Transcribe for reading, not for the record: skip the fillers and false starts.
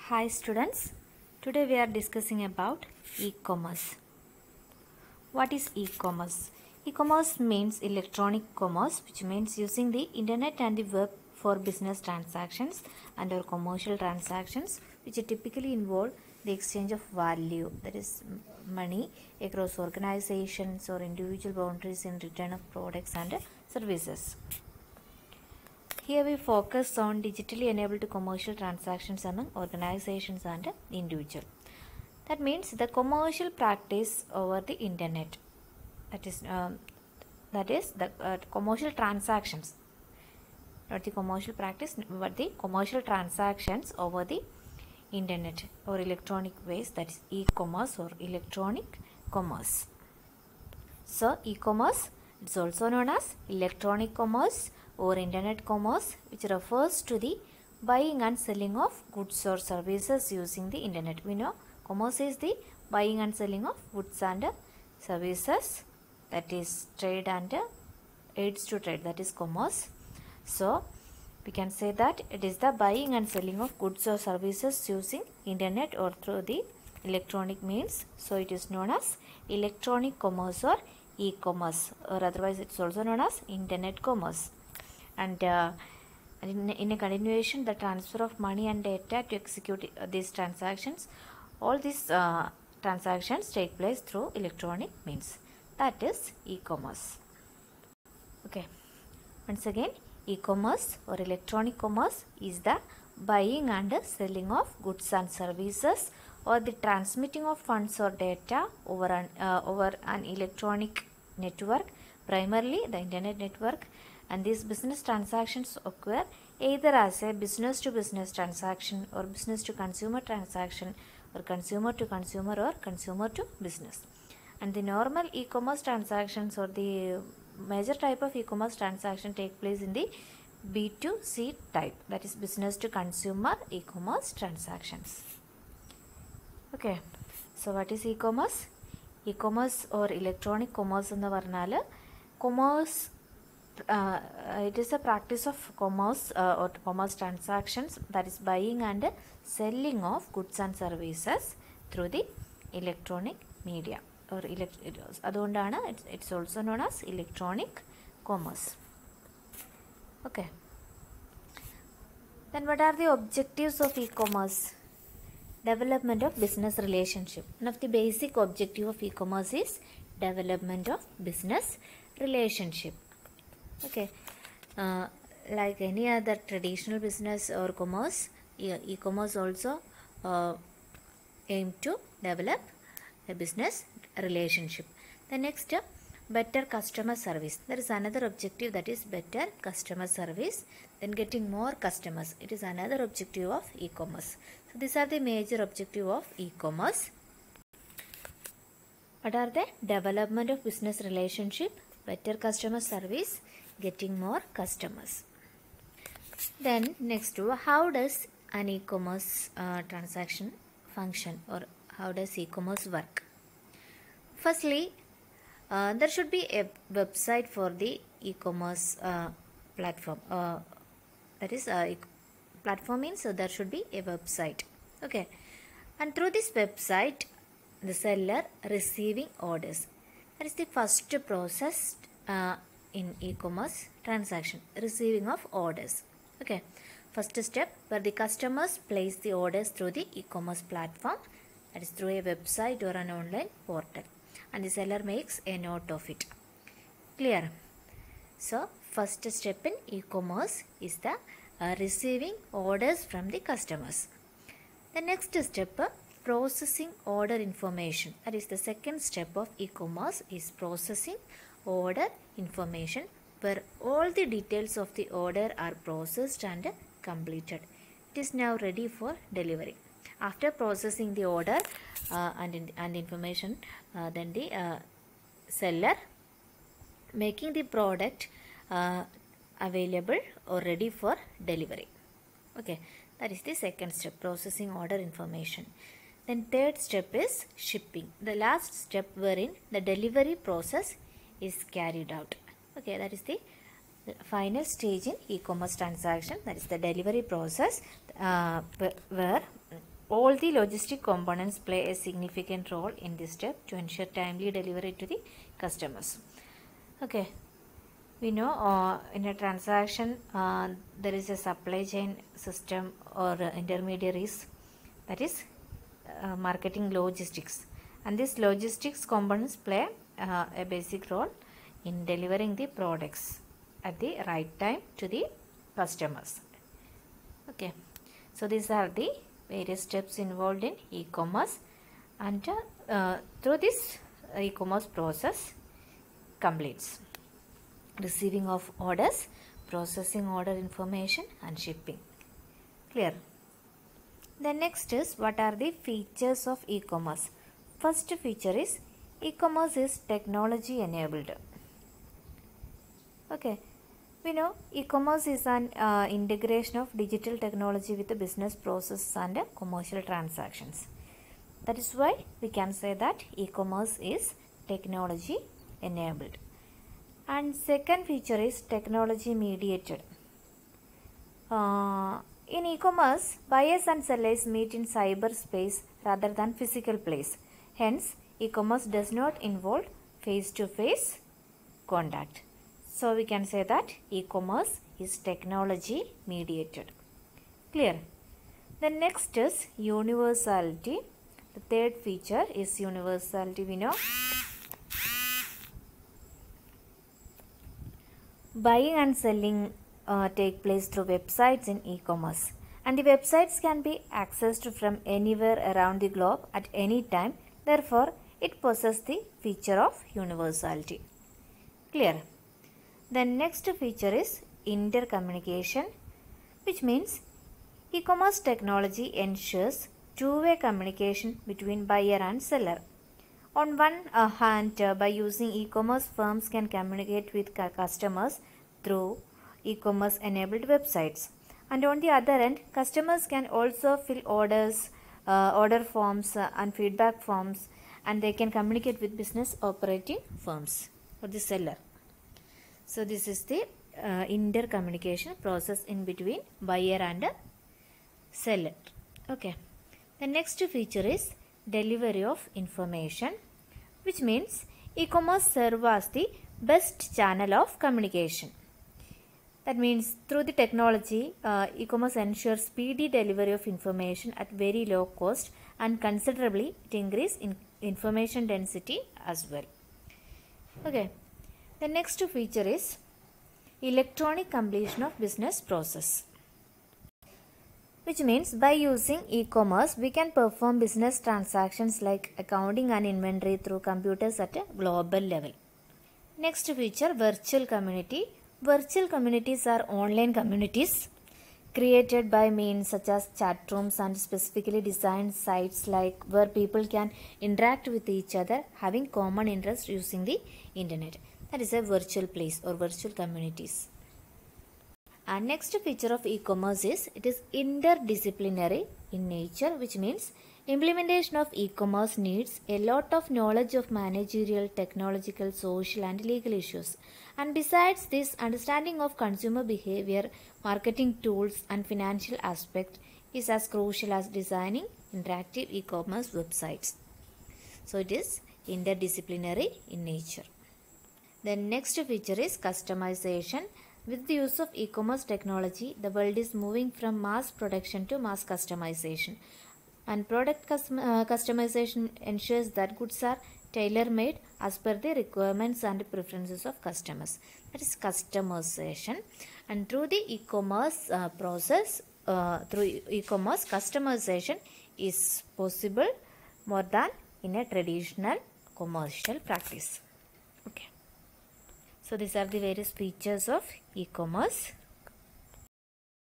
Hi students, today we are discussing about e-commerce. What is e-commerce? E-commerce means electronic commerce, which means using the internet and the web for business transactions and or commercial transactions, which typically involve the exchange of value, that is money, across organizations or individual boundaries in return of products and services. Here we focus on digitally enabled commercial transactions among organizations and individual. That means the commercial practice over the internet. That is the commercial transactions, not the commercial practice, but the commercial transactions over the internet or electronic ways. That is e-commerce or electronic commerce. So e-commerce, it's also known as electronic commerce or internet commerce, which refers to the buying and selling of goods or services using the internet. We know commerce is the buying and selling of goods and services, that is trade and aids to trade, that is commerce. So we can say that it is the buying and selling of goods or services using internet or through the electronic means. So it is known as electronic commerce or e-commerce, or otherwise it's also known as internet commerce. And in a continuation, the transfer of money and data to execute these transactions, all these transactions take place through electronic means, that is e-commerce. Okay, once again, e-commerce or electronic commerce is the buying and selling of goods and services or the transmitting of funds or data over an electronic network, primarily the internet network. And these business transactions occur either as a business to business transaction or business to consumer transaction or consumer to consumer or consumer to business. And the normal e-commerce transactions or the major type of e-commerce transaction take place in the B2C type, that is business to consumer e-commerce transactions. Okay, so what is e-commerce? E-commerce or electronic commerce എന്ന് പറഞ്ഞാൽ commerce, it is a practice of commerce or commerce transactions, that is buying and selling of goods and services through the electronic media or അതുകൊണ്ടാണ് it's also known as electronic commerce. Okay, then what are the objectives of e-commerce? Development of business relationship. One of the basic objective of e-commerce is development of business relationship. Okay, like any other traditional business or commerce, e-commerce also aim to develop a business relationship. The next, better customer service. There is another objective, that is better customer service. Then getting more customers, it is another objective of e-commerce. So these are the major objective of e-commerce. What are the? Development of business relationship, better customer service, getting more customers. Then next, how does an e-commerce transaction function, or how does e-commerce work? Firstly, there should be a website for the e-commerce platform. That is platform means there should be a website. Okay, and through this website the seller receiving orders. That is the first process in e-commerce transaction, receiving of orders. Okay, first step, where the customers place the orders through the e-commerce platform, that is through a website or an online portal, and the seller makes a note of it. Clear? So first step in e-commerce is the receiving orders from the customers. The next step, processing order information. That is the second step of e-commerce, is processing order information, where all the details of the order are processed and completed. It is now ready for delivery. After processing the order and information, then the seller making the product available or ready for delivery. Okay, that is the second step, processing order information. Then third step is shipping, the last step wherein the delivery process is carried out. Okay, that is the final stage in e-commerce transaction, that is the delivery process, where all the logistic components play a significant role in this step to ensure timely delivery to the customers. Okay, we know in a transaction there is a supply chain system or intermediaries, that is marketing logistics, and these logistics components play a basic role in delivering the products at the right time to the customers. Okay, so these are the various steps involved in e-commerce, and through this e-commerce process completes receiving of orders, processing order information, and shipping. Clear? The next is, what are the features of e-commerce? First feature is, e-commerce is technology enabled. Okay, we know e-commerce is an integration of digital technology with the business process and commercial transactions. That is why we can say that e-commerce is technology enabled. And second feature is technology mediated. In e-commerce, buyers and sellers meet in cyberspace rather than physical place. Hence, e-commerce does not involve face-to-face contact. So we can say that e-commerce is technology mediated. Clear? The next is universality. The third feature is universality. We know buying and selling take place through websites in e-commerce, and the websites can be accessed from anywhere around the globe at any time. Therefore, it possesses the feature of universality. Clear? The next feature is intercommunication, which means e-commerce technology ensures two-way communication between buyer and seller. On one hand, by using e-commerce, firms can communicate with customers through e-commerce enabled websites, and on the other end, customers can also fill orders, order forms and feedback forms, and they can communicate with business operating firms or the seller. So this is the intercommunication process in between buyer and seller. Okay. The next feature is delivery of information, which means e-commerce serves as the best channel of communication. That means through the technology, e-commerce ensures speedy delivery of information at very low cost, and considerably it increases in information density as well. Okay. The next feature is electronic completion of business process, which means by using e-commerce we can perform business transactions like accounting and inventory through computers at a global level. Next feature, virtual community. Virtual communities are online communities created by means such as chat rooms and specifically designed sites like where people can interact with each other having common interests using the internet. That is a virtual place or virtual communities. And next feature of e-commerce is it is interdisciplinary in nature, which means implementation of e-commerce needs a lot of knowledge of managerial, technological, social and legal issues. And besides this, understanding of consumer behavior, marketing tools and financial aspect is as crucial as designing interactive e-commerce websites. So it is interdisciplinary in nature. The next feature is customization. With the use of e-commerce technology, the world is moving from mass production to mass customization. And product customization ensures that goods are tailor-made as per the requirements and preferences of customers. That is customization. And through the e-commerce process, through e-commerce, customization is possible more than in a traditional commercial practice. Okay. So these are the various features of e-commerce.